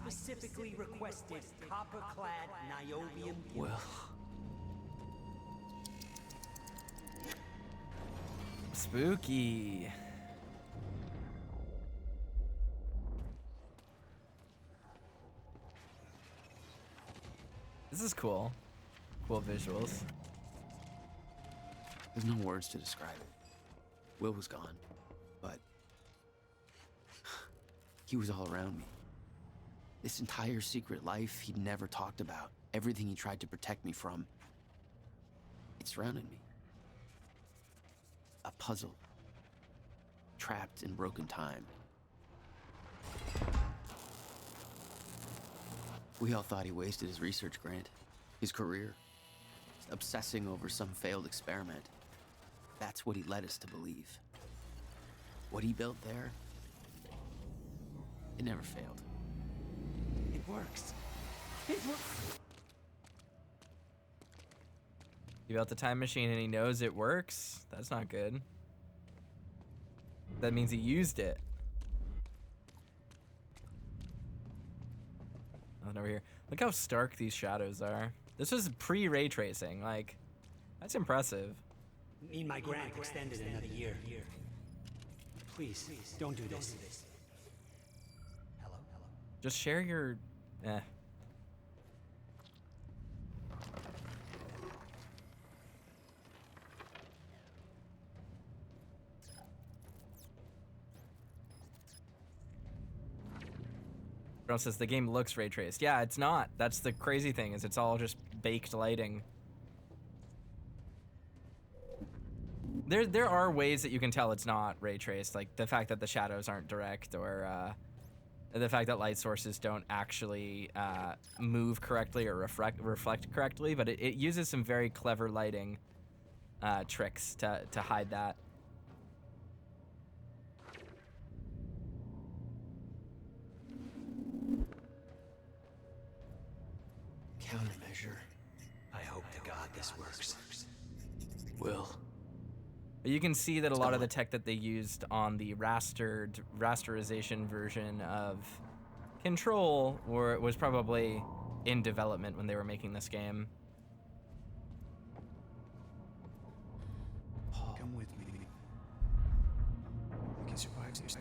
specifically requested copper-clad niobium. Well. Spooky. This is cool. Cool visuals. There's no words to describe it. Will was gone, but he was all around me. This entire secret life he'd never talked about, everything he tried to protect me from, it surrounded me. A puzzle, trapped in broken time. We all thought he wasted his research grant, his career, obsessing over some failed experiment. That's what he led us to believe. What he built there, it never failed. It works. It works. He built a time machine and he knows it works? That's not good. That means he used it. Nothing over here. Look how stark these shadows are. This was pre-ray tracing. Like, that's impressive. Need my grant extended another year. Please, don't do this. Hello? Just share your... Brown says the game looks ray traced. Yeah, it's not. That's the crazy thing, is it's all just baked lighting. There are ways that you can tell it's not ray traced, like the fact that the shadows aren't direct, or the fact that light sources don't actually move correctly or reflect correctly, but it uses some very clever lighting tricks to hide that. Countermeasure. I hope to God this works. Will. You can see that a lot of the tech that they used on the rasterization version of Control was probably in development when they were making this game. Paul, come with me. I can survive this.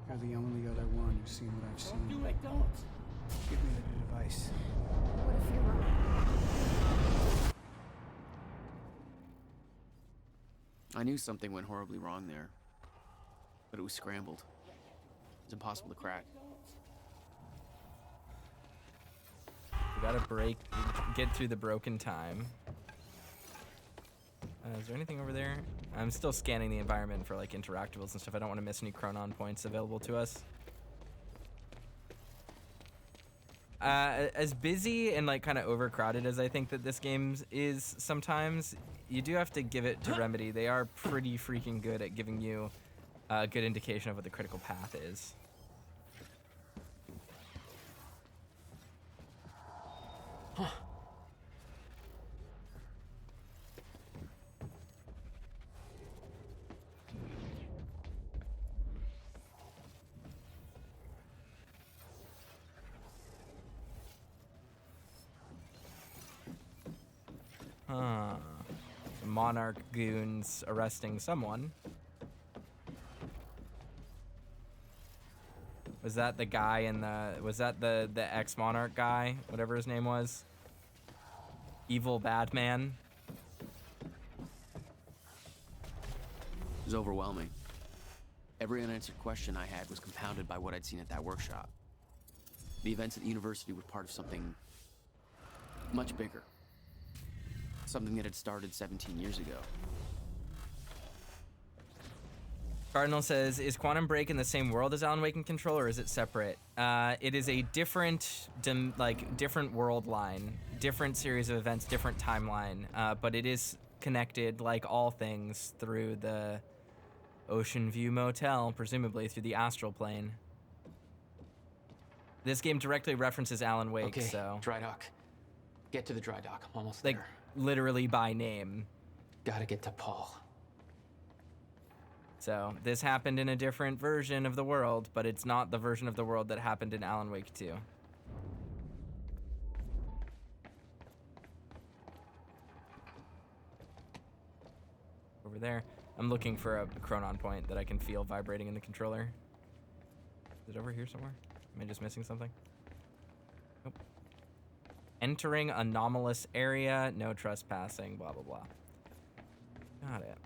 You're the only other one who's seen what I've seen. Do it, don't. Give me the device. What if you're wrong? I knew something went horribly wrong there, but it was scrambled. It's impossible to crack. We gotta get through the broken time. Is there anything over there? I'm still scanning the environment for like interactables and stuff. I don't want to miss any chronon points available to us. As busy and like kind of overcrowded as I think that this game is sometimes, you do have to give it to Remedy. They are pretty freaking good at giving you a good indication of what the critical path is. Huh. Huh. The Monarch goons arresting someone. Was that the guy in the... Was that the ex-Monarch guy? Whatever his name was? Evil bad man? It was overwhelming. Every unanswered question I had was compounded by what I'd seen at that workshop. The events at the university were part of something much bigger. Something that had started 17 years ago. Cardinal says, is Quantum Break in the same world as Alan Wake and Control, or is it separate? It is a different, different world line, different series of events, different timeline, but it is connected, like all things, through the Ocean View Motel, presumably through the astral plane. This game directly references Alan Wake, okay, so... dry dock. Get to the dry dock. I'm almost like, there. Literally by name. Gotta get to Paul. So this happened in a different version of the world, but it's not the version of the world that happened in Alan Wake 2. Over there. I'm looking for a chronon point that I can feel vibrating in the controller. Is it over here somewhere? Am I just missing something? Nope. Entering anomalous area, no trespassing, blah, blah, blah. Got it.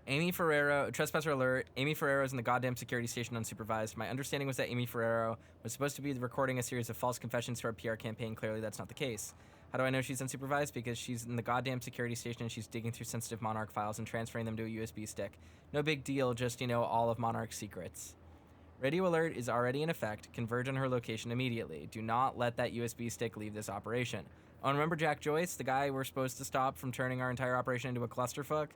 Amy Ferrero, trespasser alert. Amy Ferrero is in the goddamn security station unsupervised. My understanding was that Amy Ferrero was supposed to be recording a series of false confessions to our PR campaign. Clearly, that's not the case. How do I know she's unsupervised? Because she's in the goddamn security station and she's digging through sensitive Monarch files and transferring them to a USB stick. No big deal, just, you know, all of Monarch's secrets. Radio alert is already in effect. Converge on her location immediately. Do not let that USB stick leave this operation. Oh, and remember Jack Joyce, the guy we're supposed to stop from turning our entire operation into a clusterfuck?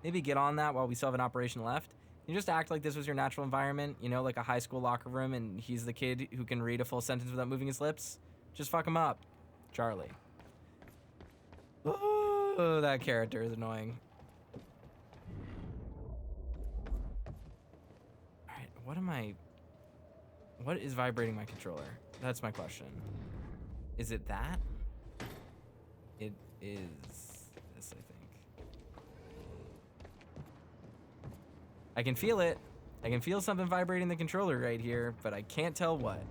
Maybe get on that while we still have an operation left. You just act like this was your natural environment, you know, like a high school locker room, and he's the kid who can read a full sentence without moving his lips. Just fuck him up. Charlie. Oh, that character is annoying. Alright, what is vibrating my controller? That's my question. Is it that? It is this, I think. I can feel it. I can feel something vibrating the controller right here, but I can't tell what.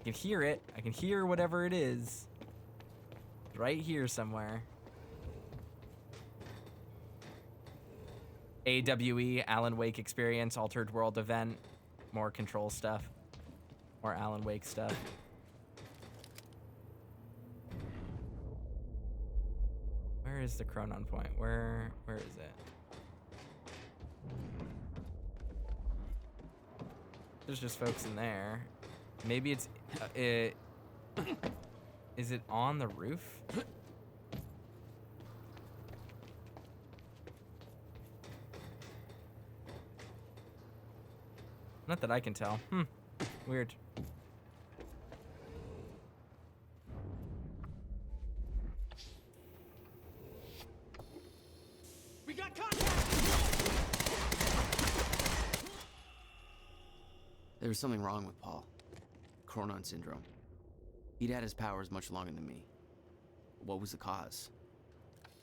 I can hear it. I can hear whatever it is. Right here somewhere. AWE, Alan Wake experience, altered world event, more control stuff, more Alan Wake stuff. Where is the chronon point? Where is it? There's just folks in there. Maybe it's is it on the roof? Not that I can tell. Weird. We got contact! There was something wrong with Paul. Chronon syndrome. He'd had his powers much longer than me. What was the cause?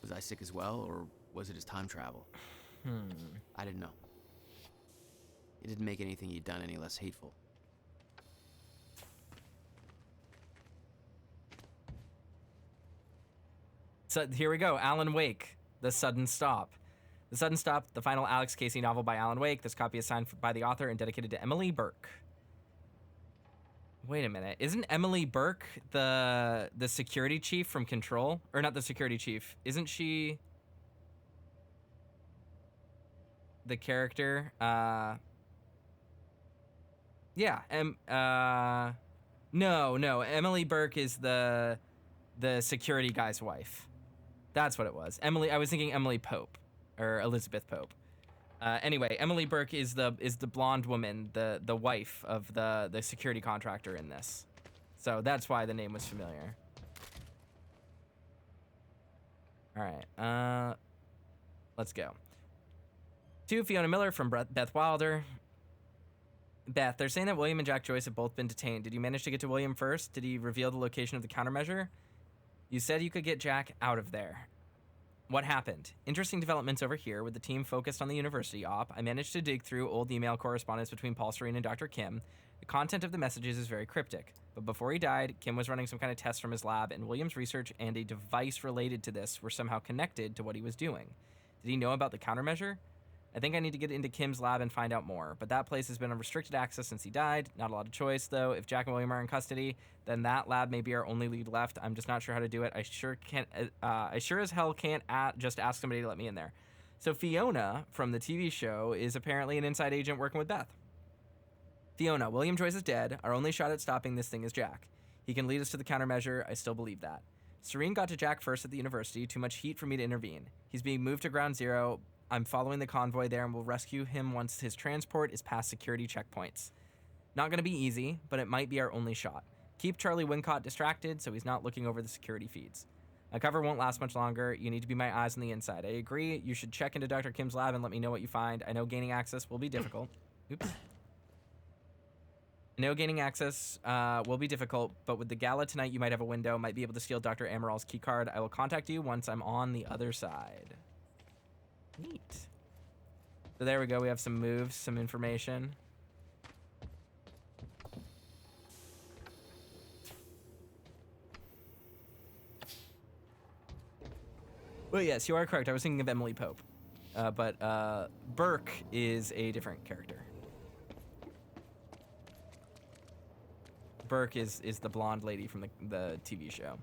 Was I sick as well, or was it his time travel? I didn't know. It didn't make anything he'd done any less hateful. So here we go. Alan Wake, The Sudden Stop. The Sudden Stop, the final Alex Casey novel by Alan Wake. This copy is signed by the author and dedicated to Emily Burke. Wait a minute. Isn't Emily Burke the security chief from Control? Or not the security chief. Isn't she the character? Yeah. No. Emily Burke is the security guy's wife. That's what it was. Emily. I was thinking Emily Pope or Elizabeth Pope. Anyway, Emily Burke is the blonde woman, the wife of the security contractor in this. So that's why the name was familiar. All right. Let's go. To Fiona Miller from Beth Wilder. Beth, they're saying that William and Jack Joyce have both been detained. Did you manage to get to William first? Did he reveal the location of the countermeasure? You said you could get Jack out of there. What happened? Interesting developments over here with the team focused on the university op. I managed to dig through old email correspondence between Paul Serene and Dr. Kim. The content of the messages is very cryptic. But before he died, Kim was running some kind of test from his lab, and William's research and a device related to this were somehow connected to what he was doing. Did he know about the countermeasure? I think I need to get into Kim's lab and find out more, but that place has been on restricted access since he died. Not a lot of choice, though. If Jack and William are in custody, then that lab may be our only lead left. I'm just not sure how to do it. I sure as hell can't just ask somebody to let me in there. So Fiona from the TV show is apparently an inside agent working with Beth. Fiona, William Joyce is dead. Our only shot at stopping this thing is Jack. He can lead us to the countermeasure. I still believe that. Serene got to Jack first at the university. Too much heat for me to intervene. He's being moved to Ground Zero. I'm following the convoy there and will rescue him once his transport is past security checkpoints. Not going to be easy, but it might be our only shot. Keep Charlie Wincott distracted so he's not looking over the security feeds. Cover won't last much longer. You need to be my eyes on the inside. I agree. You should check into Dr. Kim's lab and let me know what you find. I know gaining access will be difficult. Oops. I know gaining access will be difficult, but with the gala tonight, you might have a window. Might be able to steal Dr. Amaral's key card. I will contact you once I'm on the other side. Neat. So there we go. We have some moves, some information. Well, yes, you are correct. I was thinking of Emily Pope. But Burke is a different character. Burke is the blonde lady from the TV show.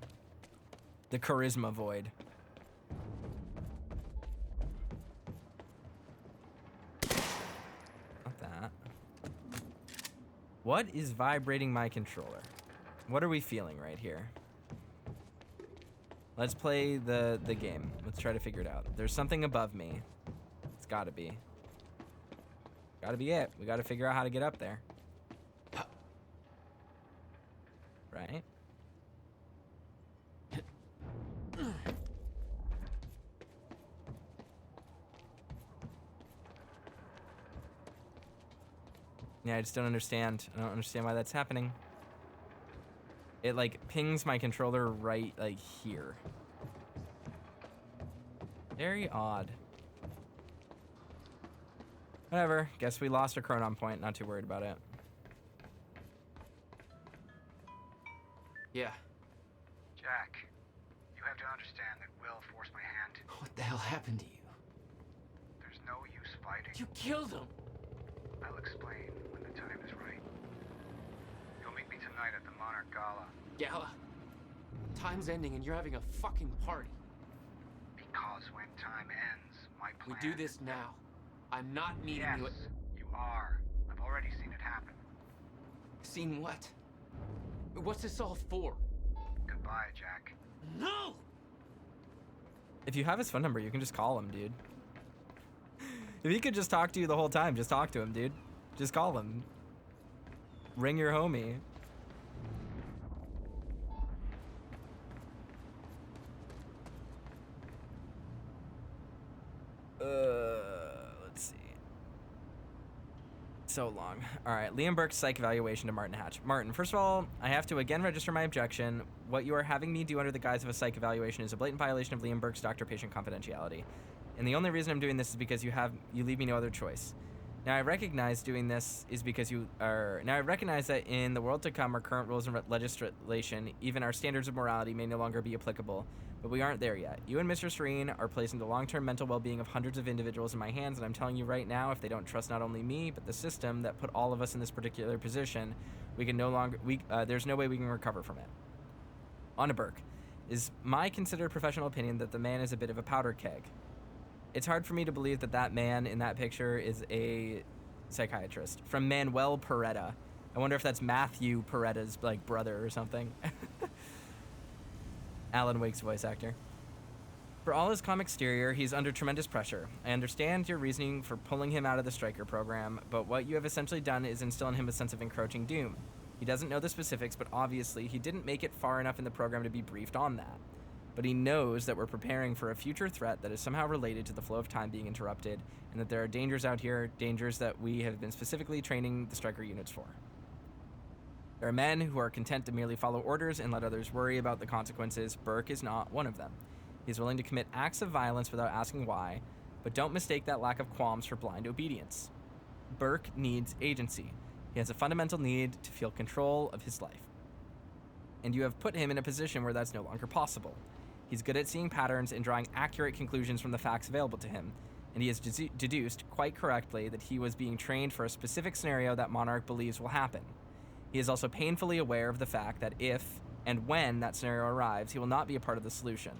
The charisma void. Not that. What is vibrating my controller? What are we feeling right here? Let's play the game. Let's try to figure it out. There's something above me. It's gotta be. Gotta be it. We gotta figure out how to get up there. Right? Yeah, I just don't understand. I don't understand why that's happening. It like pings my controller right like here. Very odd. Whatever. Guess we lost our chronon point. Not too worried about it. Yeah. Jack, you have to understand that Will forced my hand. What the hell happened to you? There's no use fighting. You killed him! I'll explain when the time is right. You'll meet me tonight at the Monarch Gala. Gala? Time's ending and you're having a fucking party. Because when time ends, my We plan... do this now. I'm not meeting Yes, you at... you are. I've already seen it happen. Seen what? What's this all for? Goodbye, Jack. No! If you have his phone number, you can just call him, dude. If he could just talk to you the whole time, just talk to him, dude. Just call him. Ring your homie. Let's see. So long. All right, Liam Burke's psych evaluation to Martin Hatch. Martin, first of all, I have to again register my objection. What you are having me do under the guise of a psych evaluation is a blatant violation of Liam Burke's doctor-patient confidentiality. And the only reason I'm doing this is because you leave me no other choice. Now I recognize doing this is because now I recognize that in the world to come, our current rules and legislation, even our standards of morality may no longer be applicable. But we aren't there yet. You and Mr. Serene are placing the long-term mental well-being of hundreds of individuals in my hands, and I'm telling you right now, if they don't trust not only me, but the system that put all of us in this particular position, we can no longer, there's no way we can recover from it. On to Burke. Is my considered professional opinion that the man is a bit of a powder keg. It's hard for me to believe that that man in that picture is a psychiatrist. From Manuel Peretta. I wonder if that's Matthew Peretta's, like, brother or something. Alan Wake's voice actor. For all his calm exterior, he's under tremendous pressure. I understand your reasoning for pulling him out of the Striker program, but what you have essentially done is instill in him a sense of encroaching doom. He doesn't know the specifics, but obviously he didn't make it far enough in the program to be briefed on that. But he knows that we're preparing for a future threat that is somehow related to the flow of time being interrupted, and that there are dangers out here, dangers that we have been specifically training the Striker units for. There are men who are content to merely follow orders and let others worry about the consequences. Burke is not one of them. He's willing to commit acts of violence without asking why, but don't mistake that lack of qualms for blind obedience. Burke needs agency. He has a fundamental need to feel control of his life. And you have put him in a position where that's no longer possible. He's good at seeing patterns and drawing accurate conclusions from the facts available to him, and he has deduced quite correctly that he was being trained for a specific scenario that Monarch believes will happen. He is also painfully aware of the fact that if and when that scenario arrives, he will not be a part of the solution.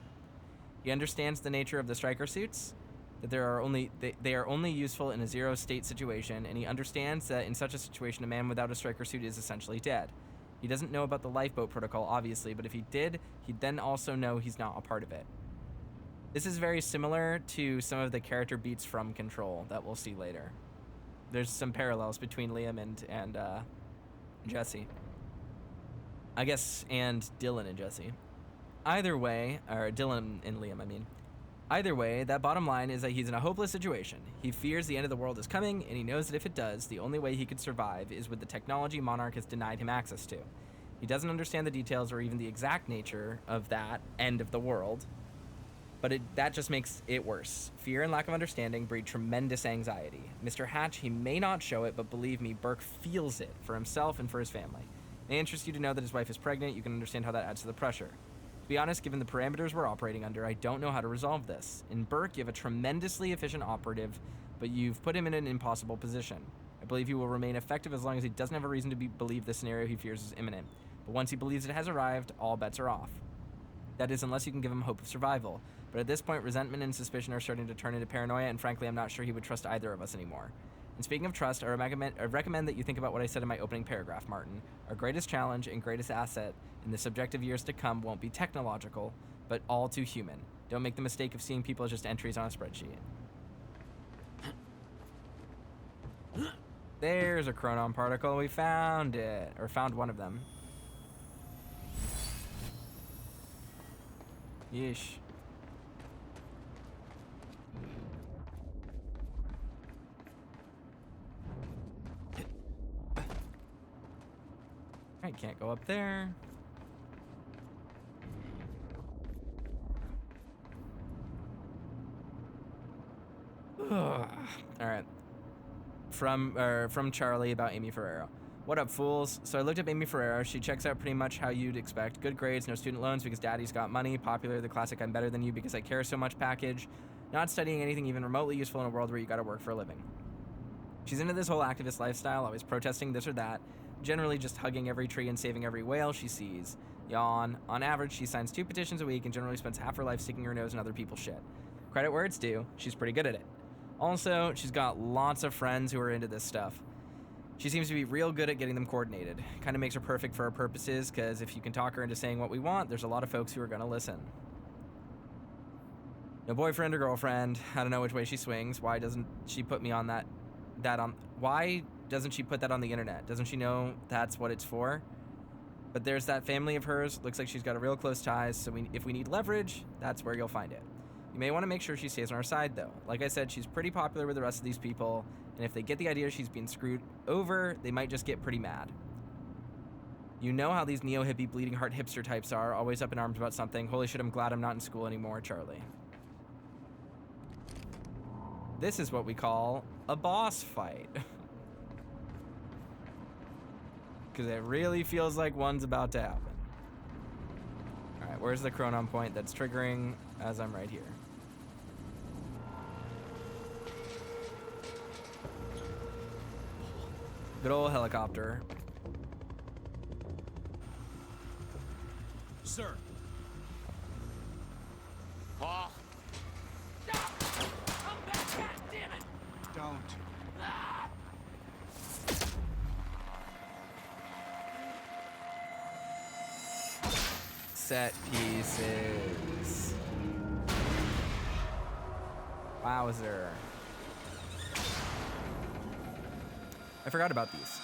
He understands the nature of the Striker suits, that they are only useful in a zero-state situation, and he understands that in such a situation, a man without a Striker suit is essentially dead. He doesn't know about the Lifeboat Protocol, obviously, but if he did, he'd then also know he's not a part of it. This is very similar to some of the character beats from Control that we'll see later. There's some parallels between Liam and Jesse. I guess, and Dylan and Jesse. Either way, or Dylan and Liam, I mean. Either way, that bottom line is that he's in a hopeless situation. He fears the end of the world is coming, and he knows that if it does, the only way he could survive is with the technology Monarch has denied him access to. He doesn't understand the details or even the exact nature of that end of the world, but that just makes it worse. Fear and lack of understanding breed tremendous anxiety. Mr. Hatch, he may not show it, but believe me, Burke feels it for himself and for his family. It may interest you to know that his wife is pregnant. You can understand how that adds to the pressure. To be honest, given the parameters we're operating under, I don't know how to resolve this. In Burke, you have a tremendously efficient operative, but you've put him in an impossible position. I believe he will remain effective as long as he doesn't have a reason to believe the scenario he fears is imminent. But once he believes it has arrived, all bets are off. That is, unless you can give him hope of survival. But at this point, resentment and suspicion are starting to turn into paranoia, and frankly, I'm not sure he would trust either of us anymore. And speaking of trust, I recommend that you think about what I said in my opening paragraph, Martin. Our greatest challenge and greatest asset in the subjective years to come won't be technological, but all too human. Don't make the mistake of seeing people as just entries on a spreadsheet. There's a chronon particle. We found it. Or found one of them. Yeesh. Alright, can't go up there. Alright. From Charlie about Amy Ferrero. What up, fools? So I looked up Amy Ferrero. She checks out pretty much how you'd expect. Good grades, no student loans because daddy's got money. Popular, the classic I'm better than you because I care so much package. Not studying anything even remotely useful in a world where you gotta work for a living. She's into this whole activist lifestyle, always protesting this or that. Generally just hugging every tree and saving every whale she sees. Yawn. On average, she signs 2 petitions a week and generally spends half her life sticking her nose in other people's shit. Credit where it's due, she's pretty good at it. Also, she's got lots of friends who are into this stuff. She seems to be real good at getting them coordinated. Kind of makes her perfect for our purposes, because if you can talk her into saying what we want, there's a lot of folks who are gonna listen. No boyfriend or girlfriend. I don't know which way she swings. Why doesn't she put me on why doesn't she put that on the internet? Doesn't she know that's what it's for? But there's that family of hers. Looks like she's got a real close ties, so if we need leverage, that's where you'll find it. You may want to make sure she stays on our side, though. Like I said, she's pretty popular with the rest of these people, and if they get the idea she's being screwed over, they might just get pretty mad. You know how these neo-hippie bleeding heart hipster types are, always up in arms about something. Holy shit, I'm glad I'm not in school anymore, Charlie. This is what we call a boss fight. Because it really feels like one's about to happen. Alright, where's the chronon point that's triggering as I'm right here? Good old helicopter. Sir. Paul! Come back, goddammit! Don't. Set pieces. Wowzer. I forgot about these.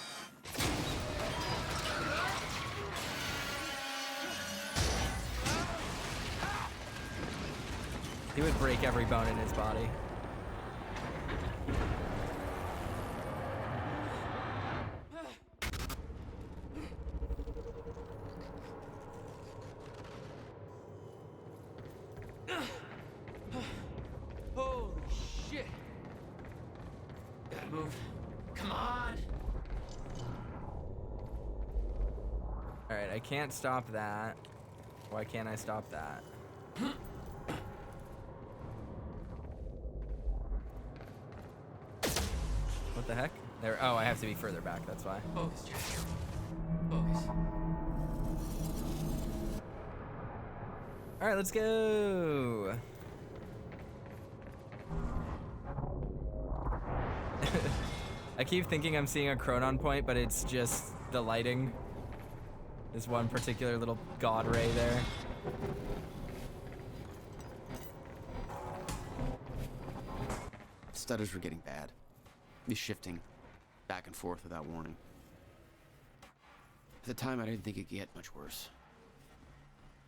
He would break every bone in his body. Holy shit! Gotta move. Come on! Alright, I can't stop that. Why can't I stop that? What the heck? There. Oh, I have to be further back, that's why. Focus, Jack. Focus. Alright, let's go! I keep thinking I'm seeing a chronon point, but it's just the lighting. There's one particular little god ray there. Stutters were getting bad. He's shifting back and forth without warning. At the time, I didn't think it could get much worse.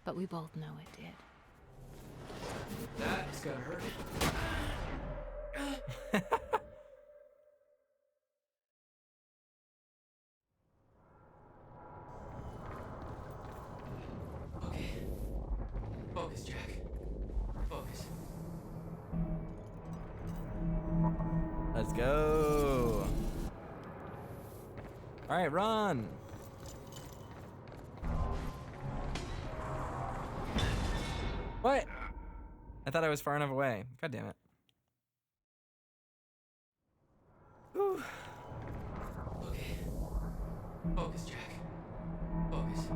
But we both know it did. That's gotta hurt. Okay. Focus, Jack. Focus. Let's go. All right, run. What? I thought I was far enough away. God damn it. Whew. Okay. Focus, Jack. Focus.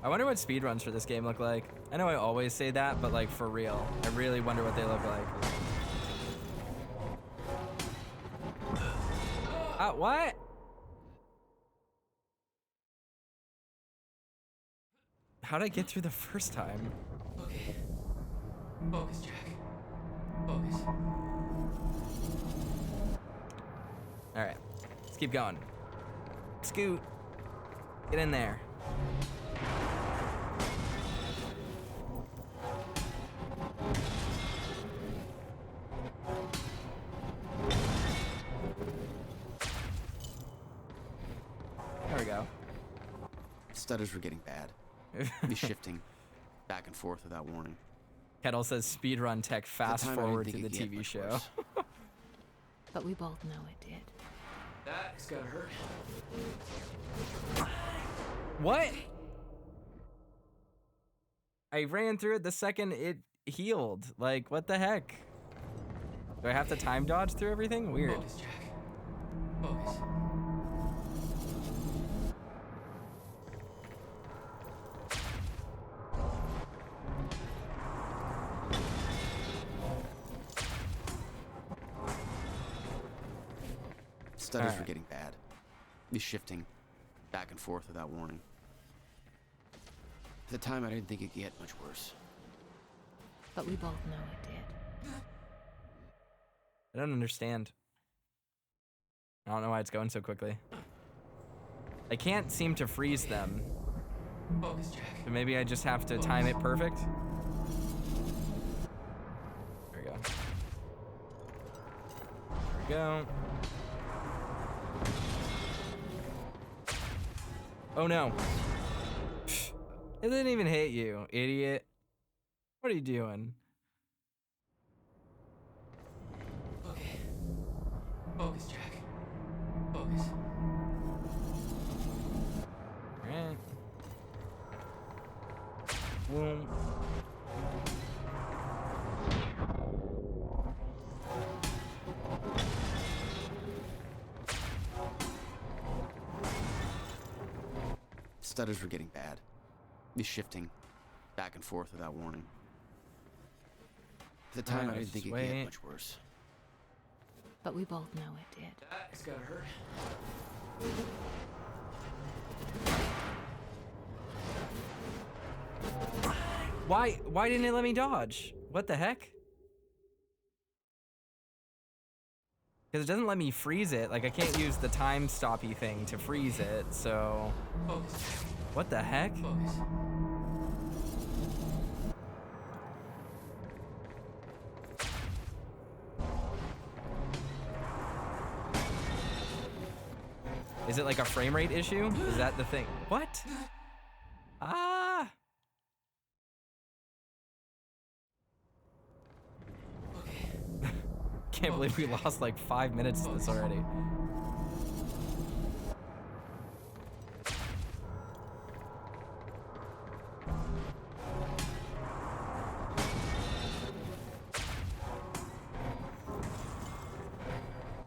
I wonder what speedruns for this game look like. I know I always say that, but like for real. I really wonder what they look like. What? How'd I get through the first time? Okay. Focus, Jack. Focus. All right, let's keep going. Scoot. Get in there. There we go. Stutters were getting bad. Be shifting back and forth without warning. Kettle says speedrun tech fast time, I didn't forward think to the it'd get TV much show. worse. But we both know it did. That's gotta hurt. What? I ran through it the second it healed. Like, what the heck? Do I have to time dodge through everything? Weird. Focus, Jack. Focus. Stutters were getting bad. Be shifting back and forth without warning. At the time, I didn't think it'd get much worse. But we both know it did. I don't understand. I don't know why it's going so quickly. I can't seem to freeze them. Focus, Jack. So maybe I just have to time it perfect. There we go. There we go. Oh no. It didn't even hit you, idiot. What are you doing? Okay. Focus, Jack. Focus. Alright. Boom. Stutters were getting bad. Be shifting back and forth without warning. At the time, I didn't think it'd get much worse. But we both know it did. That's gotta hurt. Why didn't it let me dodge? What the heck? Because it doesn't let me freeze it. Like, I can't use the time stoppy thing to freeze it, so... Focus. What the heck? Focus. Is it like a frame rate issue? Is that the thing? What? Ah! Okay. Can't believe we lost like 5 minutes to this already. There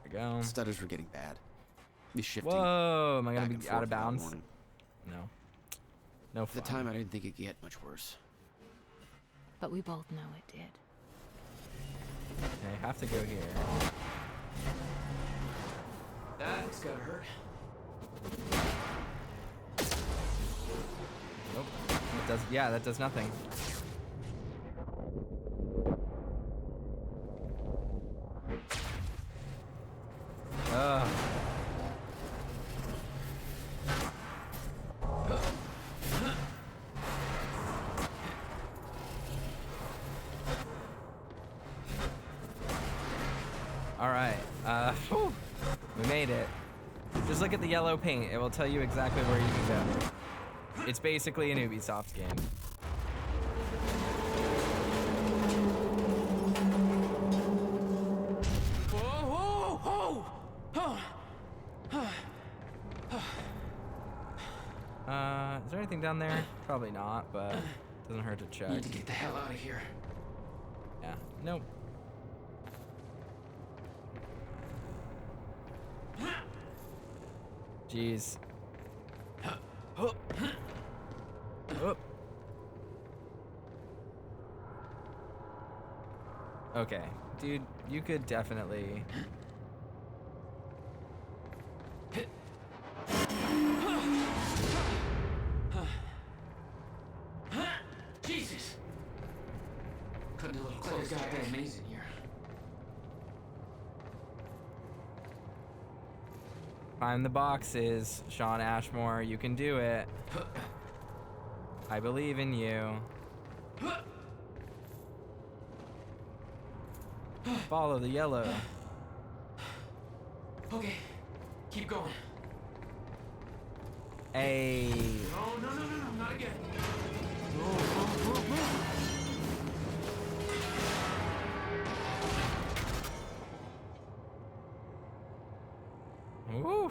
we go. Stutters were getting bad. Be shifting. Whoa, am I gonna back and be forth out of without bounds? warning. No. No At the fun. time, I didn't think it'd get much worse. But we both know it did. Okay, I have to go here. That's gotta hurt. Nope. It does, yeah, that does nothing. Ugh. All right. Whew, we made it. Just look at the yellow paint. It will tell you exactly where you can go. It's basically an Ubisoft game. Whoa, whoa, whoa! Is there anything down there? Probably not, but doesn't hurt to check. Need to get the hell out of here. Yeah. Nope. Jeez. Oh. Okay, dude, you could definitely. Jesus! Couldn't a little close, goddamn maze in here. Find the boxes, Shawn Ashmore. You can do it. I believe in you. Follow the yellow. Okay, keep going. Hey. No, not again. Woo.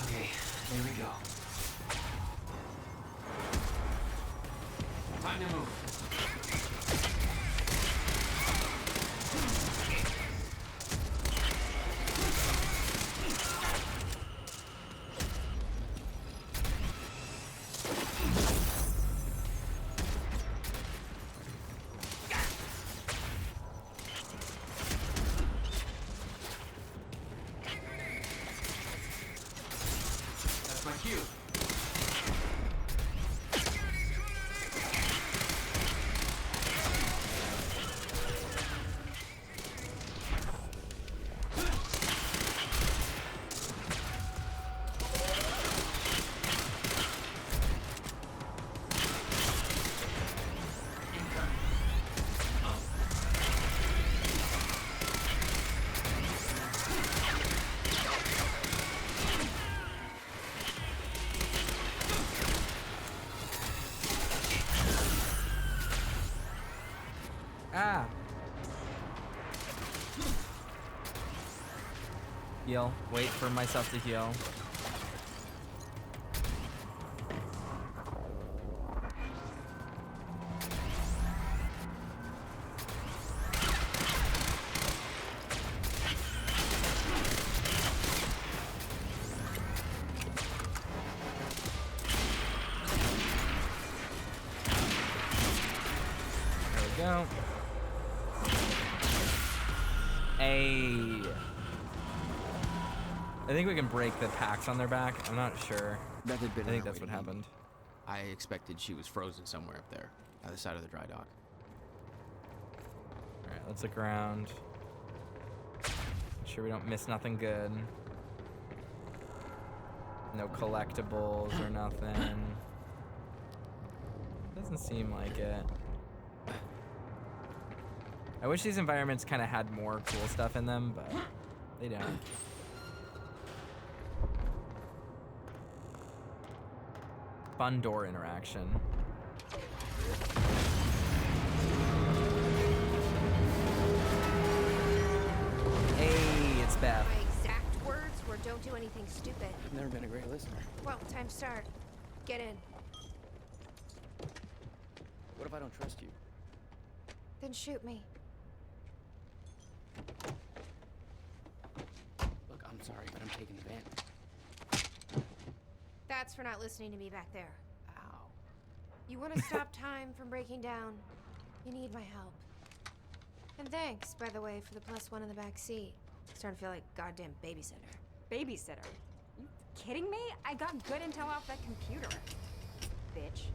Okay, here we go. Time to move. That's my cue. Ah. Heal. Wait for myself to heal. There we go. Hey. I think we can break the packs on their back. I'm not sure. That had been I think on her that's way what to me. happened. I expected she was frozen somewhere up there, by the side of the dry dock. Alright, let's look around. Make sure we don't miss nothing good. No collectibles or nothing. Doesn't seem like it. I wish these environments kind of had more cool stuff in them, but they don't. Fun door interaction. Hey, it's Beth. My exact words were don't do anything stupid. I've never been a great listener. Well, time to start. Get in. What if I don't trust you? Then shoot me. Look, I'm sorry, but I'm taking the van. That's for not listening to me back there. Ow. You want to stop time from breaking down? You need my help. And thanks, by the way, for the +1 in the back seat. Starting to feel like goddamn babysitter. Babysitter? You kidding me? I got good intel off that computer. Bitch.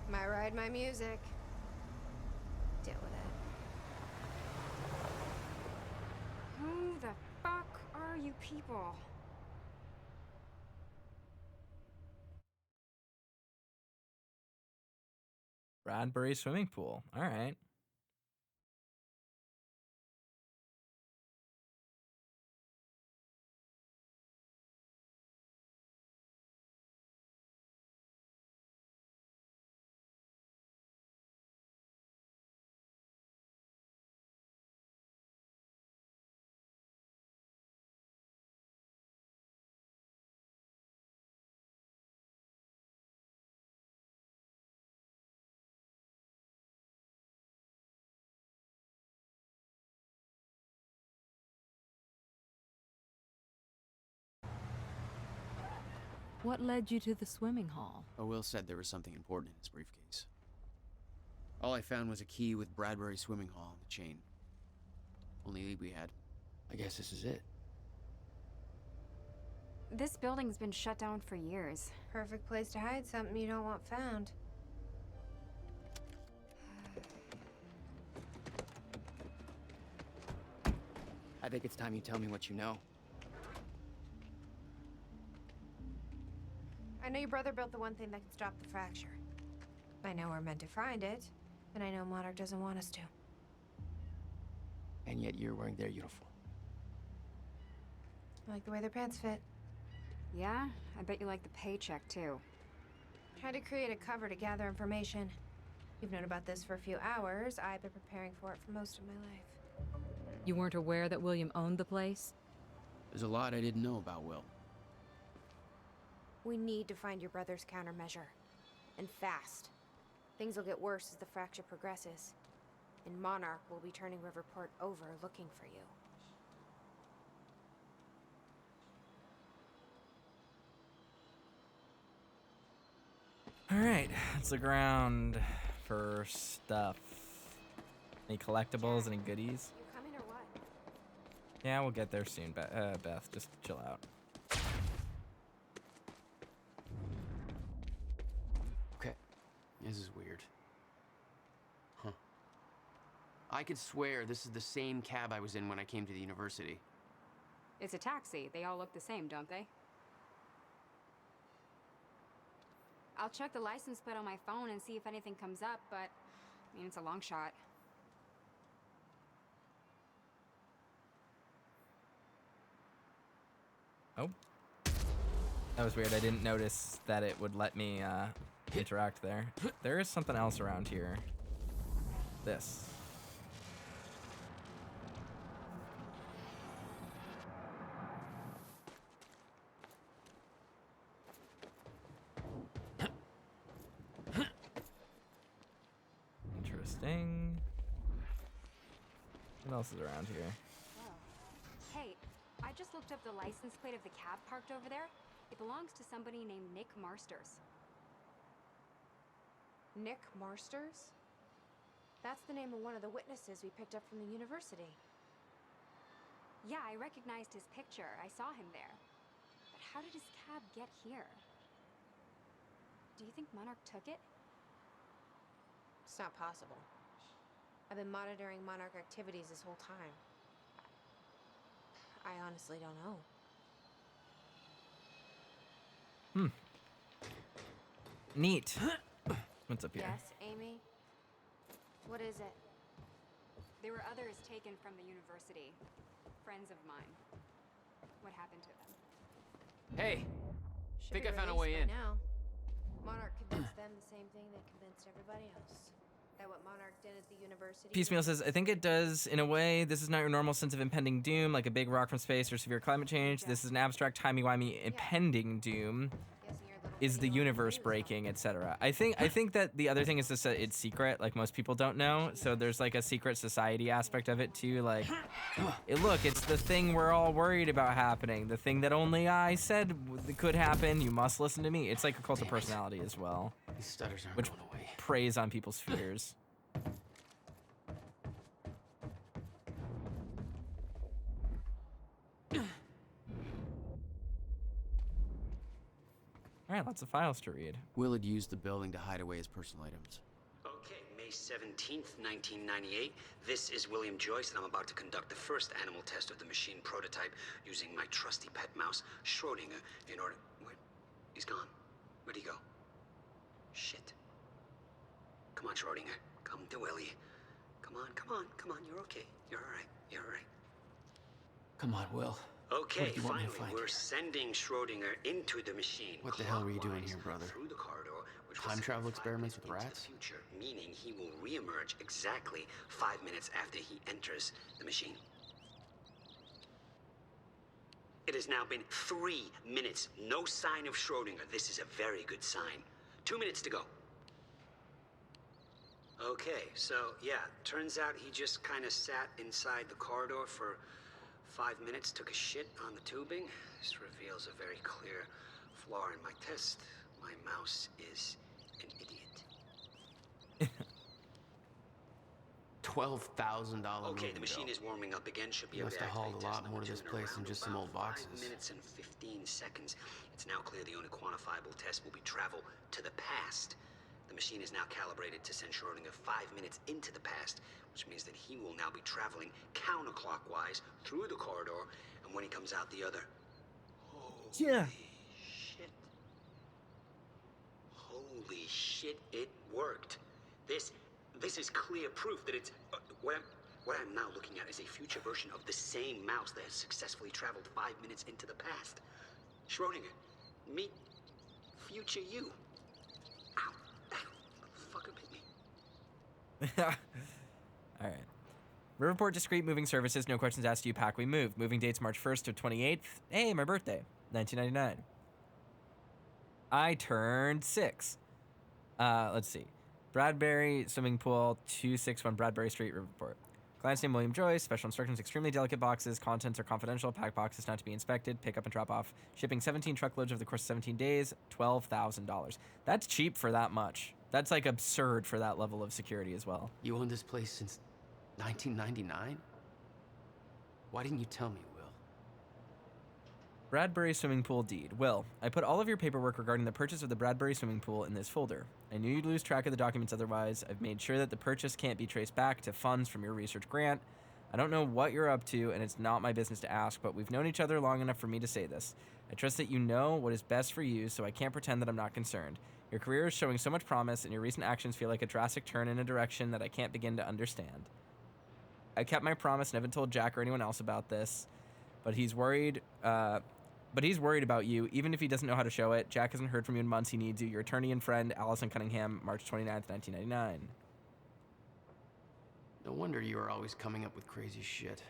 My ride, my music. Deal with it. Who the fuck are you people? Bradbury swimming pool. All right. What led you to the swimming hall? Oh, Will said there was something important in his briefcase. All I found was a key with Bradbury swimming hall on the chain. Only lead we had. I guess this is it. This building's been shut down for years. Perfect place to hide something you don't want found. I think it's time you tell me what you know. I know your brother built the one thing that can stop the fracture. I know we're meant to find it, and I know Monarch doesn't want us to. And yet you're wearing their uniform. I like the way their pants fit. Yeah? I bet you like the paycheck, too. Tried to create a cover to gather information. You've known about this for a few hours. I've been preparing for it for most of my life. You weren't aware that William owned the place? There's a lot I didn't know about Will. We need to find your brother's countermeasure. And fast. Things will get worse as the fracture progresses. And Monarch will be turning Riverport over looking for you. All right, let's look around for stuff. Any collectibles, any goodies? You coming or what? Yeah, we'll get there soon, Beth. Just chill out. Okay. This is weird. Huh. I could swear this is the same cab I was in when I came to the university. It's a taxi. They all look the same, don't they? I'll check the license plate on my phone and see if anything comes up, but, I mean, it's a long shot. Oh. That was weird. I didn't notice that it would let me interact there. There is something else around here. This. Interesting. What else is around here? Hey, I just looked up the license plate of the cab parked over there. It belongs to somebody named Nick Marsters. Nick Marsters? That's the name of one of the witnesses we picked up from the university. Yeah, I recognized his picture. I saw him there. But how did his cab get here? Do you think Monarch took it? It's not possible. I've been monitoring Monarch activities this whole time. I honestly don't know. Neat. What's up here? Yes, Amy? What is it? There were others taken from the university. Friends of mine. What happened to them? Hey! Should Think be I found a released way by in. Now. Monarch convinced them the same thing they convinced everybody else. That what Monarch did at the university... Piecemeal says, I think it does, in a way. This is not your normal sense of impending doom, like a big rock from space or severe climate change. This is an abstract, timey-wimey, impending doom. Is the universe breaking, etc. I think that the other thing is just that it's secret, like most people don't know. So there's like a secret society aspect of it too. Like, look, it's the thing we're all worried about happening. The thing that only I said could happen. You must listen to me. It's like a cult of personality as well, These stutters aren't which going away. preys on people's fears. All right, lots of files to read. Will had used the building to hide away his personal items. Okay, May 17th, 1998. This is William Joyce, and I'm about to conduct the first animal test of the machine prototype using my trusty pet mouse, Schrodinger, in order... Where? He's gone. Where'd he go? Shit. Come on, Schrodinger. Come to Willie. Come on, come on, come on. You're okay. You're all right. You're all right. Come on, Will. Okay, What do you want me finally, to find we're here? sending Schrodinger into the machine. What the hell were you doing clockwise here, brother? Through the corridor, which will Time send travel 5 experiments minutes with into rats? the future, meaning he will reemerge exactly 5 minutes after he enters the machine. It has now been 3 minutes. No sign of Schrodinger. This is a very good sign. 2 minutes to go. Okay, so yeah, turns out he just kind of sat inside the corridor for 5 minutes, took a shit on the tubing. This reveals a very clear flaw in my test. My mouse is an idiot. $12,000 Okay, the movie, machine though. is warming up again. Should be You able must to have hauled activate a test lot more to number this 2 in place than around just some about old boxes. 5 minutes and 15 seconds. It's now clear the only quantifiable test will be travel to the past. The machine is now calibrated to send Schrodinger 5 minutes into the past, which means that he will now be traveling counterclockwise through the corridor, and when he comes out the other. Yeah. Shit. Holy shit, it worked. This is clear proof that it's what I'm now looking at is a future version of the same mouse that has successfully traveled 5 minutes into the past. Schrodinger, meet future you. Ow, ow, motherfucker bit me. All right. Riverport Discrete Moving Services, no questions asked, you pack, we move. Moving dates March 1st to 28th. Hey, my birthday, 1999. I turned 6. Let's see. Bradbury Swimming Pool, 261 Bradbury Street, Riverport. Client's name William Joyce. Special instructions, extremely delicate boxes. Contents are confidential. Packed boxes not to be inspected. Pick up and drop off. Shipping 17 truckloads over the course of 17 days. $12,000. That's cheap for that much. That's like absurd for that level of security as well. You owned this place since 1999? Why didn't you tell me, Will? Bradbury Swimming Pool Deed. Will, I put all of your paperwork regarding the purchase of the Bradbury Swimming Pool in this folder. I knew you'd lose track of the documents otherwise. I've made sure that the purchase can't be traced back to funds from your research grant. I don't know what you're up to, and it's not my business to ask, but we've known each other long enough for me to say this. I trust that you know what is best for you, so I can't pretend that I'm not concerned. Your career is showing so much promise, and your recent actions feel like a drastic turn in a direction that I can't begin to understand. I kept my promise and haven't told Jack or anyone else about this, but he's worried about you, even if he doesn't know how to show it. Jack hasn't heard from you in months. He needs you. Your attorney and friend, Allison Cunningham, March 29th, 1999. No wonder you were always coming up with crazy shit.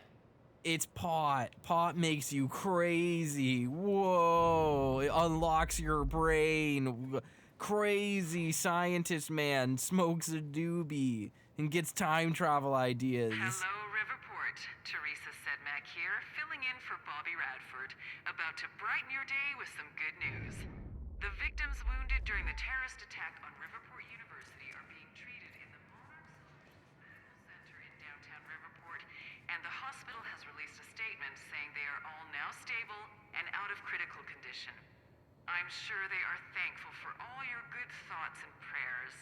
It's pot. Pot makes you crazy. Whoa. It unlocks your brain. Crazy scientist man smokes a doobie and gets time travel ideas. Hello, Riverport. Teresa Sedmak here, filling in for Bobby Radford, about to brighten your day with some good news. The victims wounded during the terrorist attack on Riverport University are being treated in the Monarch Medical Center in downtown Riverport, and the hospital has released a statement saying they are all now stable and out of critical condition. I'm sure they are thankful for all your good thoughts and prayers.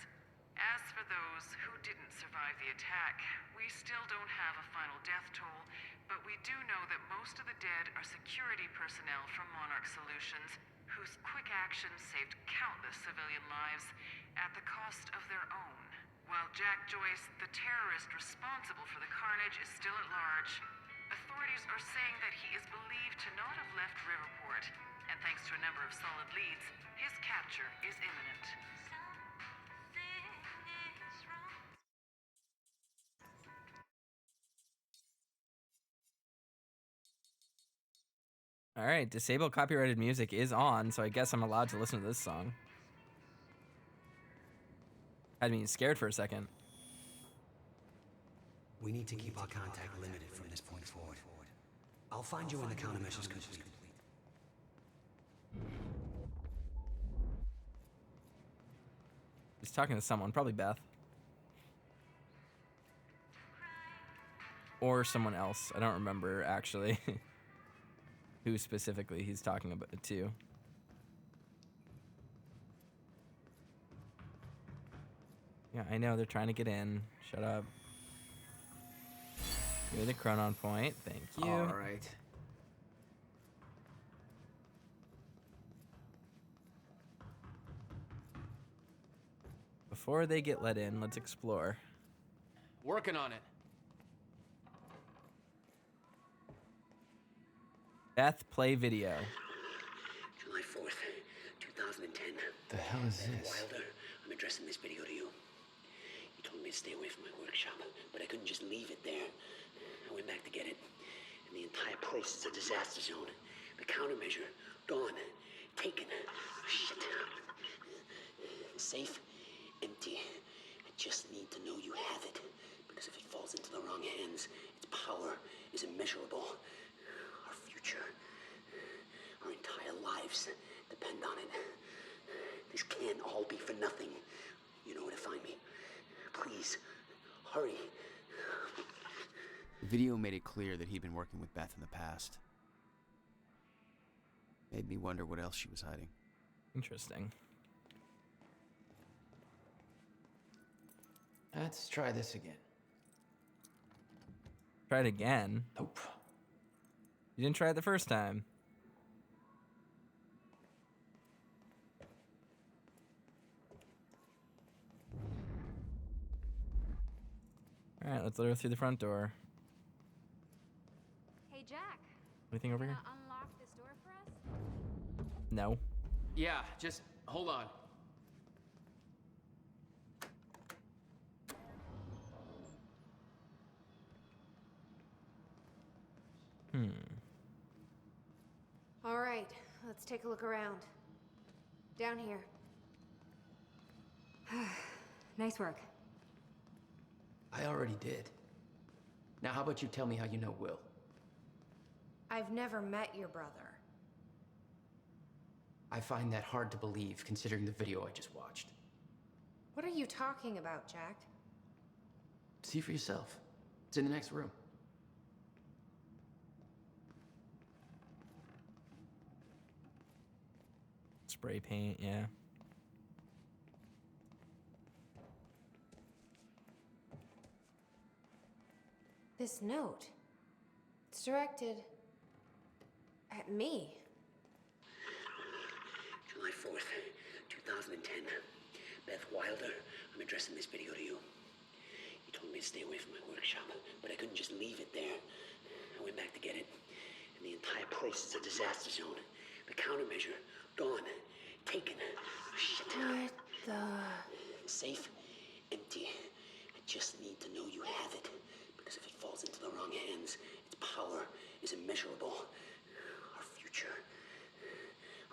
As for those who didn't survive the attack, we still don't have a final death toll, but we do know that most of the dead are security personnel from Monarch Solutions, whose quick actions saved countless civilian lives at the cost of their own. While Jack Joyce, the terrorist responsible for the carnage, is still at large, authorities are saying that he is believed to not have left Riverport, and thanks to a number of solid leads, his capture is imminent. All right, disabled copyrighted music is on, so I guess I'm allowed to listen to this song. Had me scared for a second. We need to keep our contact limited from this point forward. I'll find you when the countermeasure's complete. He's talking to someone, probably Beth. Or someone else. I don't remember, actually. Who specifically he's talking about to. Yeah, I know, they're trying to get in. Shut up. You're the chronon point. Thank you. All right. before they get let in, let's explore. Working on it. Beth, play video. July 4th, 2010. The hell is this? Wilder, I'm addressing this video to you. You told me to stay away from my workshop, but I couldn't just leave it there. I went back to get it, and the entire place is a disaster zone. The countermeasure, gone, taken. Oh, shit. The safe, empty. I just need to know you have it, because if it falls into the wrong hands, its power is immeasurable. Our future, our entire lives depend on it. This can't all be for nothing. You know where to find me. Please, hurry. The video made it clear that he'd been working with Beth in the past. Made me wonder what else she was hiding. Interesting. Let's try this again. Try it again. Nope. You didn't try it the first time. All right, let's let her through the front door. Hey, Jack. Anything over here? Unlock this door for us? No. Yeah, just hold on. All right, let's take a look around. Down here. Nice work. I already did. Now, how about you tell me how you know Will? I've never met your brother. I find that hard to believe, considering the video I just watched. What are you talking about, Jack? See for yourself. It's in the next room. Spray paint, yeah. This note. It's directed at me. July 4th, 2010. Beth Wilder, I'm addressing this video to you. You told me to stay away from my workshop, but I couldn't just leave it there. I went back to get it, and the entire place is a disaster zone. The countermeasure, gone, taken. Oh, shit. What the... Safe, empty. I just need to know you have it, because if it falls into the wrong hands, its power is immeasurable. Our future,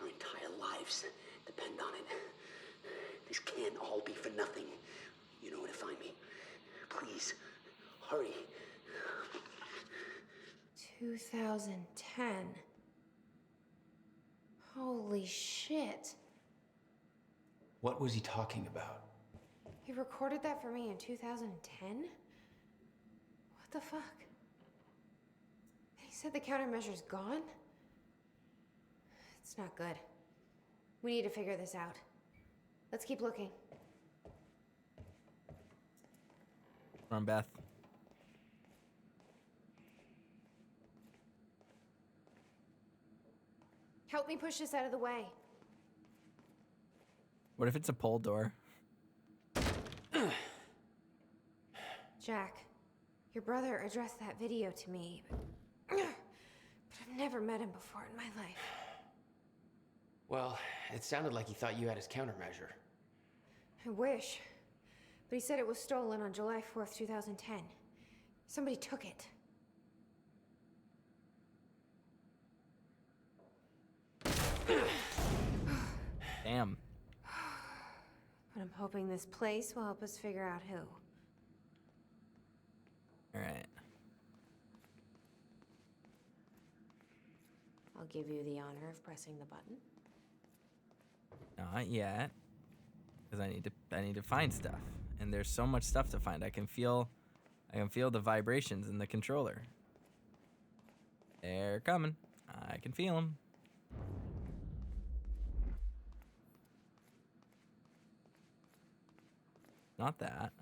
our entire lives depend on it. This can't all be for nothing. You know where to find me. Please, hurry. 2010. Holy shit. What was he talking about? He recorded that for me in 2010? What the fuck? He said the countermeasure's gone? It's not good. We need to figure this out. Let's keep looking. We're on Beth. Help me push this out of the way. What if it's a pole door? Jack, your brother addressed that video to me, but I've never met him before in my life. Well, it sounded like he thought you had his countermeasure. I wish. But he said it was stolen on July 4th, 2010. Somebody took it. Damn. But I'm hoping this place will help us figure out who. All right. I'll give you the honor of pressing the button. Not yet. Because I need to find stuff. And there's so much stuff to find. I can feel the vibrations in the controller. They're coming. I can feel them. Not that.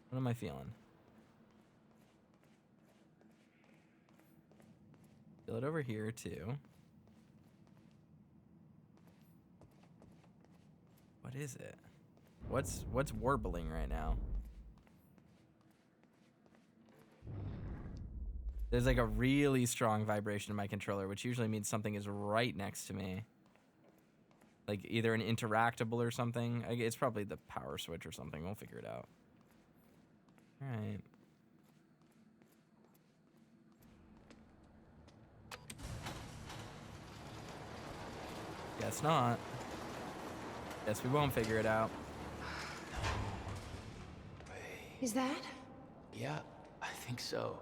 What am I feeling? Feel it over here too. What is it? What's warbling right now? There's like a really strong vibration in my controller, which usually means something is right next to me. Like either an interactable or something. It's probably the power switch or something. We'll figure it out. All right. Guess not. Guess we won't figure it out. Is that? Yeah, I think so.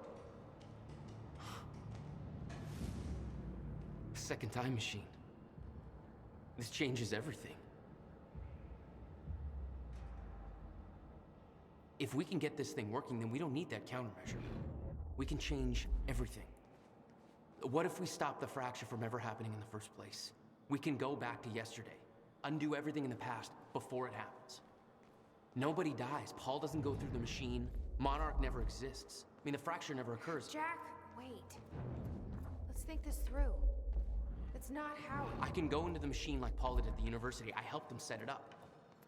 Second time machine. This changes everything. If we can get this thing working, then we don't need that countermeasure. We can change everything. What if we stop the fracture from ever happening in the first place? We can go back to yesterday, undo everything in the past before it happens. Nobody dies. Paul doesn't go through the machine. Monarch never exists. I mean, the fracture never occurs. Jack, wait. Let's think this through. That's not how I can go into the machine like Paul did at the university. I helped him set it up.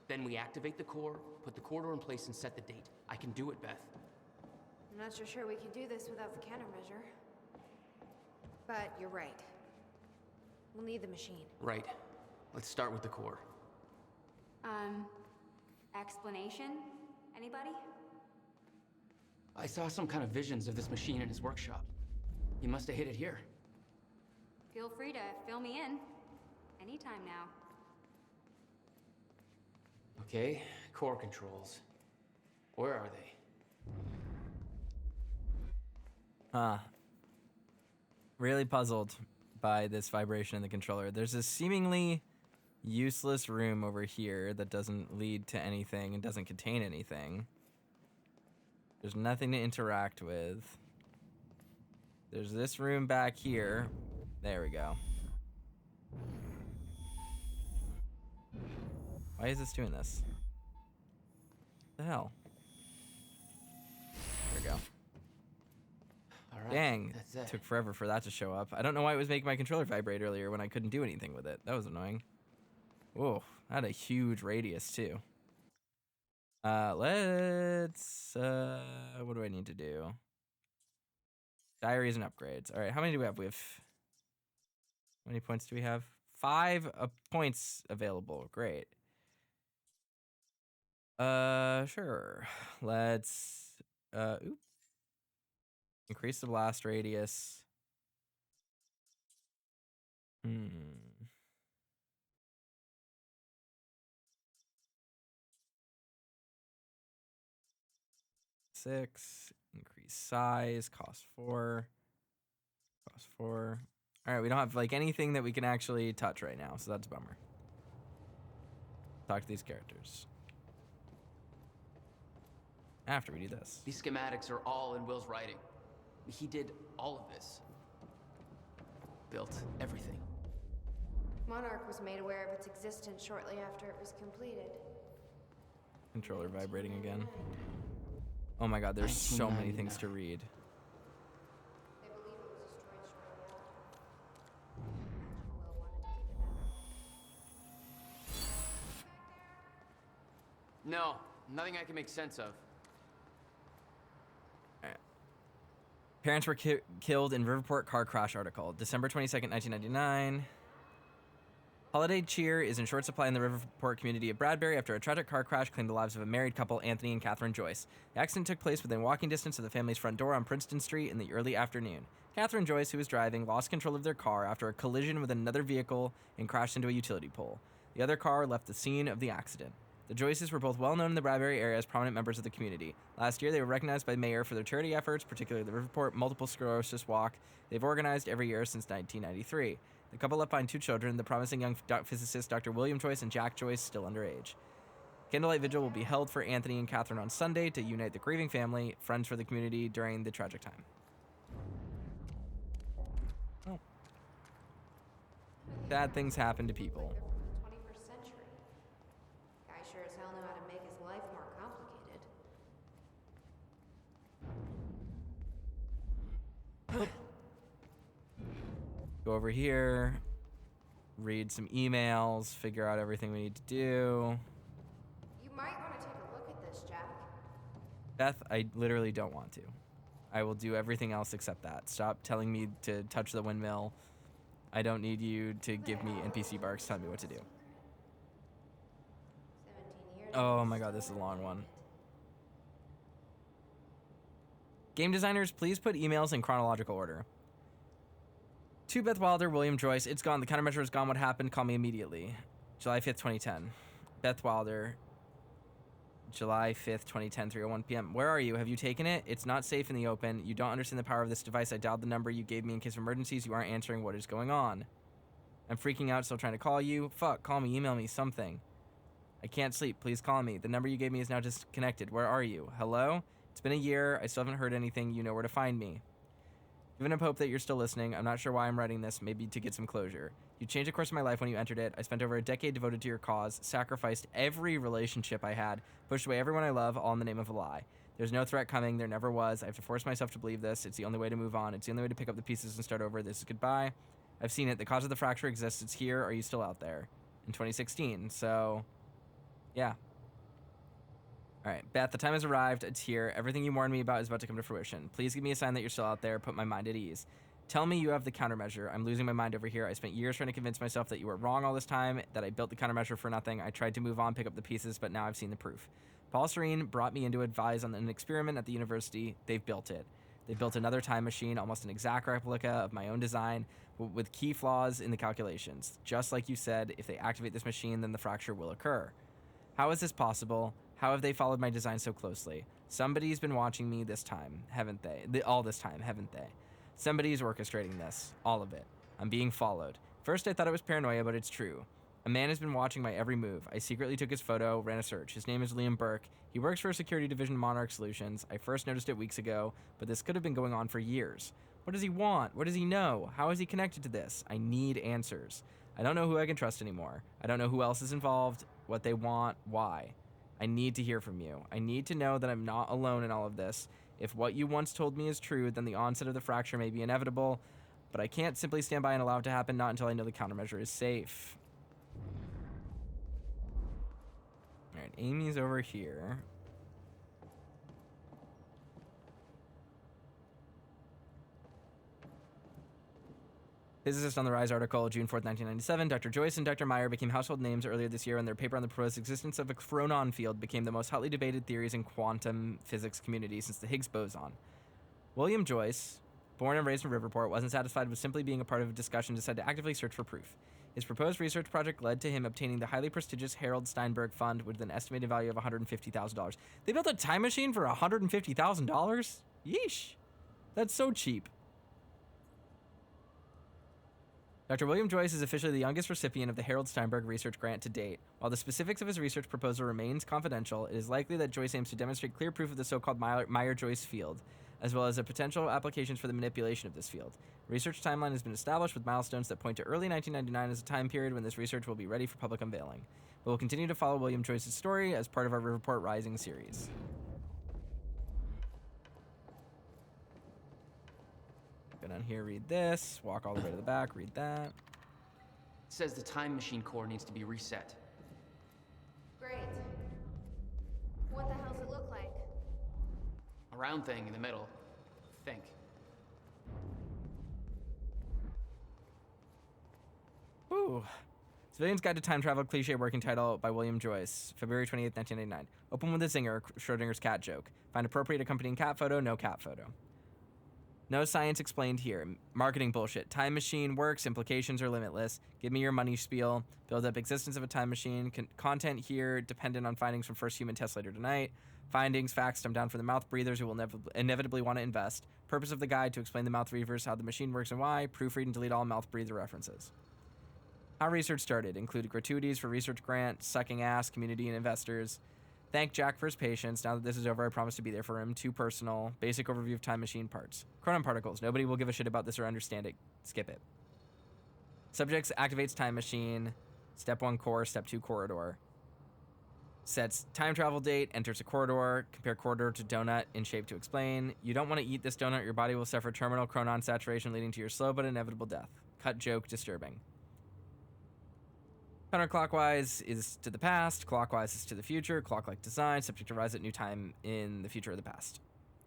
Then we activate the core, put the corridor in place, and set the date. I can do it, Beth. I'm not so sure we can do this without the countermeasure. But you're right. We'll need the machine. Right. Let's start with the core. Explanation? Anybody? I saw some kind of visions of this machine in his workshop. He must have hid it here. Feel free to fill me in. Anytime now. Okay, core controls. Where are they? Huh. Really puzzled by this vibration in the controller. There's a seemingly useless room over here that doesn't lead to anything and doesn't contain anything. There's nothing to interact with. There's this room back here. There we go. Why is this doing this? What the hell? There we go. All right, Dang, that's it. took forever for that to show up. I don't know why it was making my controller vibrate earlier when I couldn't do anything with it. That was annoying. Whoa, that had a huge radius too. Let's, what do I need to do? Diaries and upgrades. All right, how many do we have? How many points do we have? 5 points available. Great. Sure. Let's, increase the blast radius. Six. Increase size. Cost 4. Cost 4. All right, we don't have like anything that we can actually touch right now, so that's a bummer. Talk to these characters after we do this. These schematics are all in Will's writing. He did all of this. Built everything. Monarch was made aware of its existence shortly after it was completed. Controller vibrating again. Oh my god, there's so many things to read. They believe it was destroyed shortly after. Will wanted to keep it that. No, nothing I can make sense of. Parents were killed in Riverport car crash article, December 22nd, 1999. Holiday cheer is in short supply in the Riverport community of Bradbury after a tragic car crash claimed the lives of a married couple, Anthony and Catherine Joyce. The accident took place within walking distance of the family's front door on Princeton Street in the early afternoon. Catherine Joyce, who was driving, lost control of their car after a collision with another vehicle and crashed into a utility pole. The other car left the scene of the accident. The Joyces were both well known in the Bradbury area as prominent members of the community. Last year, they were recognized by the mayor for their charity efforts, particularly the Riverport Multiple Sclerosis Walk they've organized every year since 1993. The couple left behind 2 children, the promising young physicist Dr. William Joyce and Jack Joyce, still underage. Candlelight Vigil will be held for Anthony and Catherine on Sunday to unite the grieving family, friends for the community during the tragic time. Oh. Bad things happen to people. They're from the 21st century. Guy sure as hell knew how to make his life more complicated. Go over here, read some emails, figure out everything we need to do. Beth, I literally don't want to. I will do everything else except that. Stop telling me to touch the windmill. I don't need you to give me NPC barks telling me what to do. 17 years Oh my god, this is a long one. Game designers, please put emails in chronological order. To Beth Wilder, William Joyce, it's gone. The countermeasure is gone. What happened? Call me immediately. July 5th, 2010. Beth Wilder, July 5th, 2010, 3:01 p.m. Where are you? Have you taken it? It's not safe in the open. You don't understand the power of this device. I dialed the number you gave me in case of emergencies. You aren't answering. What is going on? I'm freaking out, still trying to call you. Fuck, call me, email me, something. I can't sleep. Please call me. The number you gave me is now disconnected. Where are you? Hello? It's been a year. I still haven't heard anything. You know where to find me. Given up hope that you're still listening, I'm not sure why I'm writing this, maybe to get some closure. You changed the course of my life when you entered it. I spent over a decade devoted to your cause, sacrificed every relationship I had, pushed away everyone I love, all in the name of a lie. There's no threat coming. There never was. I have to force myself to believe this. It's the only way to move on. It's the only way to pick up the pieces and start over. This is goodbye. I've seen it. The cause of the fracture exists. It's here. Are you still out there? In 2016. So, yeah. All right, Beth, the time has arrived. It's here. Everything you warned me about is about to come to fruition. Please give me a sign that you're still out there. Put my mind at ease. Tell me you have the countermeasure. I'm losing my mind over here. I spent years trying to convince myself that you were wrong all this time, that I built the countermeasure for nothing. I tried to move on, pick up the pieces, but now I've seen the proof. Paul Serene brought me in to advise on an experiment at the university. They've built it. They built another time machine, almost an exact replica of my own design, with key flaws in the calculations. Just like you said, if they activate this machine, then the fracture will occur. How is this possible? How have they followed my design so closely? Somebody's been watching me this time, haven't they? All this time, haven't they? Somebody's orchestrating this. All of it. I'm being followed. First, I thought it was paranoia, but it's true. A man has been watching my every move. I secretly took his photo, ran a search. His name is Liam Burke. He works for a security division, Monarch Solutions. I first noticed it weeks ago, but this could have been going on for years. What does he want? What does he know? How is he connected to this? I need answers. I don't know who I can trust anymore. I don't know who else is involved, what they want, why. I need to hear from you. I need to know that I'm not alone in all of this. If what you once told me is true, then the onset of the fracture may be inevitable, but I can't simply stand by and allow it to happen, not until I know the countermeasure is safe. All right, Amy's over here. Physicist on the Rise article, June 4th, 1997. Dr. Joyce and Dr. Meyer became household names earlier this year when their paper on the proposed existence of a chronon field became the most hotly debated theories in quantum physics community since the Higgs boson. William Joyce, born and raised in Riverport, wasn't satisfied with simply being a part of a discussion and decided to actively search for proof. His proposed research project led to him obtaining the highly prestigious Harold Steinberg Fund with an estimated value of $150,000. They built a time machine for $150,000? Yeesh. That's so cheap. Dr. William Joyce is officially the youngest recipient of the Harold Steinberg Research Grant to date. While the specifics of his research proposal remains confidential, it is likely that Joyce aims to demonstrate clear proof of the so-called Meyer-Joyce field, as well as the potential applications for the manipulation of this field. Research timeline has been established with milestones that point to early 1999 as a time period when this research will be ready for public unveiling. We will continue to follow William Joyce's story as part of our Riverport Rising series. Go down here, read this, walk all the way to the back, read that. It says the time machine core needs to be reset. Great. What the hell's it look like? A round thing in the middle. Think. Ooh. Civilian's Guide to Time Travel, cliche working title by William Joyce, February 28th, 1989. Open with a zinger, Schrodinger's cat joke. Find appropriate accompanying cat photo, no cat photo. No science explained here. Marketing bullshit. Time machine works, implications are limitless. Give me your money spiel. Build up existence of a time machine. Content here dependent on findings from first human test later tonight. Findings, facts stem down from the mouth breathers who will inevitably want to invest. Purpose of the guide to explain the mouth breathers, how the machine works and why. Proofread and delete all mouth breather references. How research started. Included gratuities for research grants, sucking ass, community, and investors. Thank Jack for his patience. Now that this is over, I promise to be there for him. Too personal. Basic overview of time machine parts. Chronon particles. Nobody will give a shit about this or understand it. Skip it. Subjects activates time machine. Step 1 core, step 2 corridor. Sets time travel date, enters a corridor. Compare corridor to donut in shape to explain. You don't want to eat this donut. Your body will suffer terminal chronon saturation leading to your slow but inevitable death. Cut joke disturbing. Counterclockwise is to the past, clockwise is to the future, clock-like design, subject to rise at new time in the future or the past.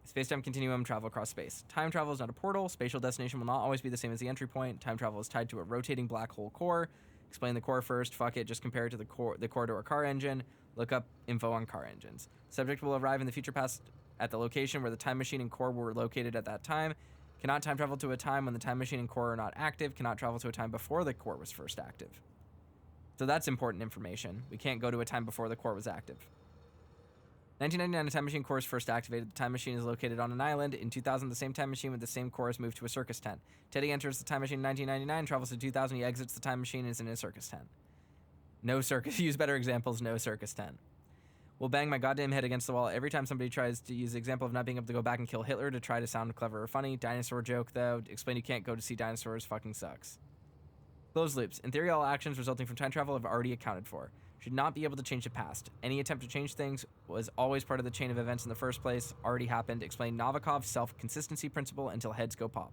Space-time continuum, travel across space. Time travel is not a portal. Spatial destination will not always be the same as the entry point. Time travel is tied to a rotating black hole core. Explain the core first. Fuck it, just compare it to the core to a car engine. Look up info on car engines. Subject will arrive in the future past at the location where the time machine and core were located at that time. Cannot time travel to a time when the time machine and core are not active. Cannot travel to a time before the core was first active. So that's important information. We can't go to a time before the core was active. 1999, the time machine core is first activated. The time machine is located on an island. In 2000, the same time machine with the same core is moved to a circus tent. Teddy enters the time machine in 1999, travels to 2000, he exits the time machine and is in a circus tent. No circus. Use better examples, no circus tent. Will bang my goddamn head against the wall every time somebody tries to use the example of not being able to go back and kill Hitler to try to sound clever or funny. Dinosaur joke, though. Explain you can't go to see dinosaurs fucking sucks. Closed loops. In theory, all actions resulting from time travel have already accounted for. Should not be able to change the past. Any attempt to change things was always part of the chain of events in the first place. Already happened. Explain Novikov's self-consistency principle until heads go pop.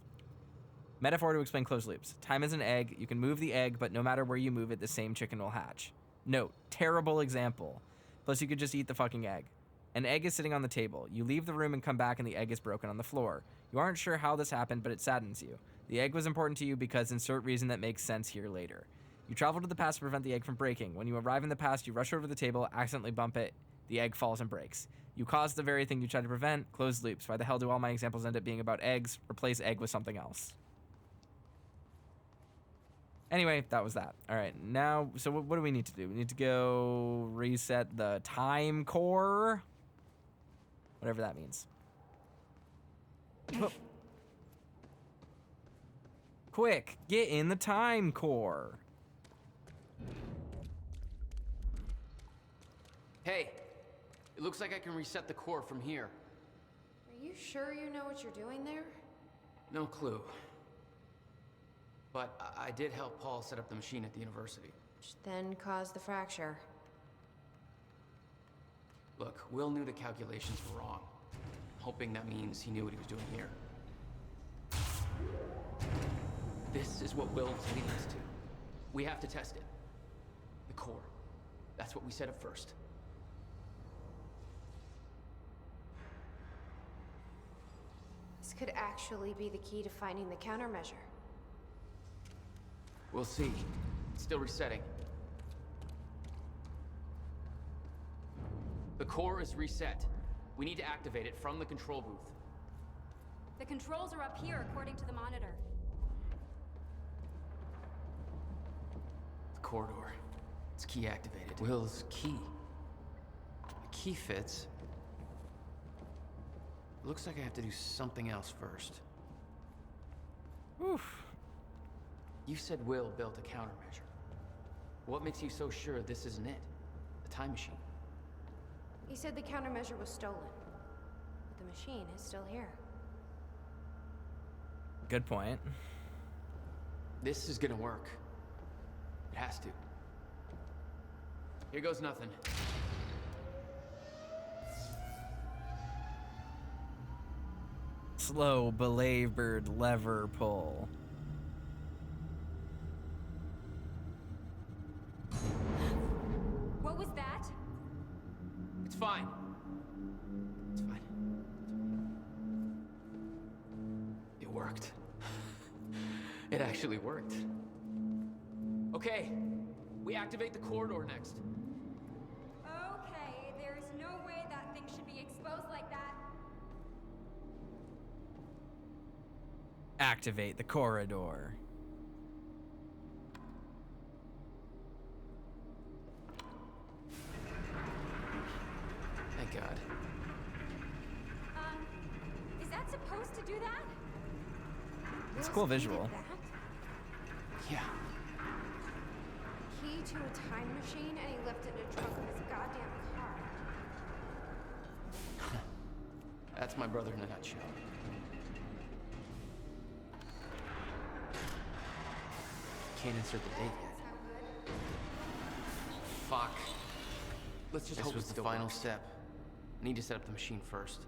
Metaphor to explain closed loops. Time is an egg. You can move the egg, but no matter where you move it, the same chicken will hatch. Note, terrible example. Plus, you could just eat the fucking egg. An egg is sitting on the table. You leave the room and come back and the egg is broken on the floor. You aren't sure how this happened, but it saddens you. The egg was important to you because insert reason that makes sense here later. You travel to the past to prevent the egg from breaking. When you arrive in the past, you rush over the table, accidentally bump it, the egg falls and breaks. You caused the very thing you tried to prevent. Closed loops. Why the hell do all my examples end up being about eggs? Replace egg with something else. Anyway, that was that. All right, now, so what do we need to do? We need to go reset the time core. Whatever that means. Quick, get in the time core. Hey, it looks like I can reset the core from here. Are you sure you know what you're doing there? No clue. But I did help Paul set up the machine at the university. Which then caused the fracture. Look, Will knew the calculations were wrong. Hoping that means he knew what he was doing here. This is what Will is leading us to. We have to test it. The core. That's what we set up first. This could actually be the key to finding the countermeasure. We'll see. It's still resetting. The core is reset. We need to activate it from the control booth. The controls are up here, according to the monitor. The corridor. It's key activated. Will's key. The key fits. Looks like I have to do something else first. Oof. You said Will built a countermeasure. What makes you so sure this isn't it? The time machine. He said the countermeasure was stolen. But the machine is still here. Good point. This is gonna work. It has to. Here goes nothing. Slow, belabored lever pull. What was that? It's fine. It's fine. It worked. It actually worked. Okay, we activate the corridor next. Okay, there's no way that thing should be exposed like that. Activate the corridor. Thank God. Is that supposed to do that? It's a cool visual. Yeah. Key to a time machine, and he lifted a trunk of his goddamn car. That's my brother in a nutshell. Can't insert the date yet. Fuck. Let's just hope it's the final step. I need to set up the machine first.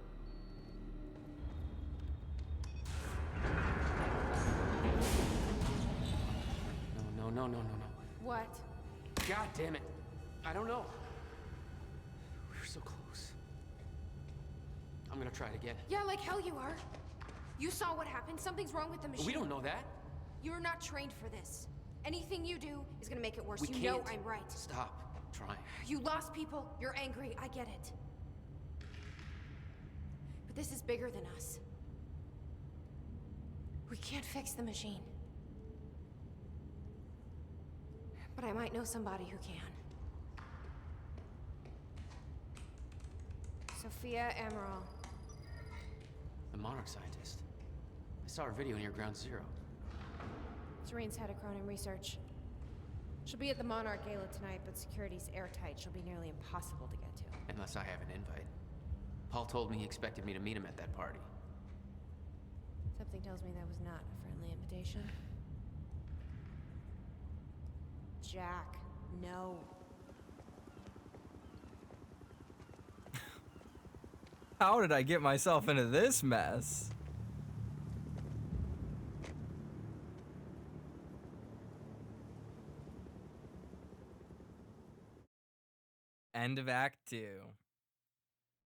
No. What? God damn it. I don't know. We were so close. I'm gonna try it again. Yeah, like hell you are. You saw what happened. Something's wrong with the machine. We don't know that. You're not trained for this. Anything you do is gonna make it worse. We You can't. know I'm right. Stop trying. You lost people. You're angry. I get it. But this is bigger than us. We can't fix the machine. But I might know somebody who can. Sophia Amaral. The Monarch scientist. I saw her video near Ground Zero. Serene's head of Cronin Research. She'll be at the Monarch Gala tonight, but security's airtight. She'll be nearly impossible to get to. Unless I have an invite. Paul told me he expected me to meet him at that party. Something tells me that was not a friendly invitation. Jack, no. How did I get myself into this mess? End of Act 2.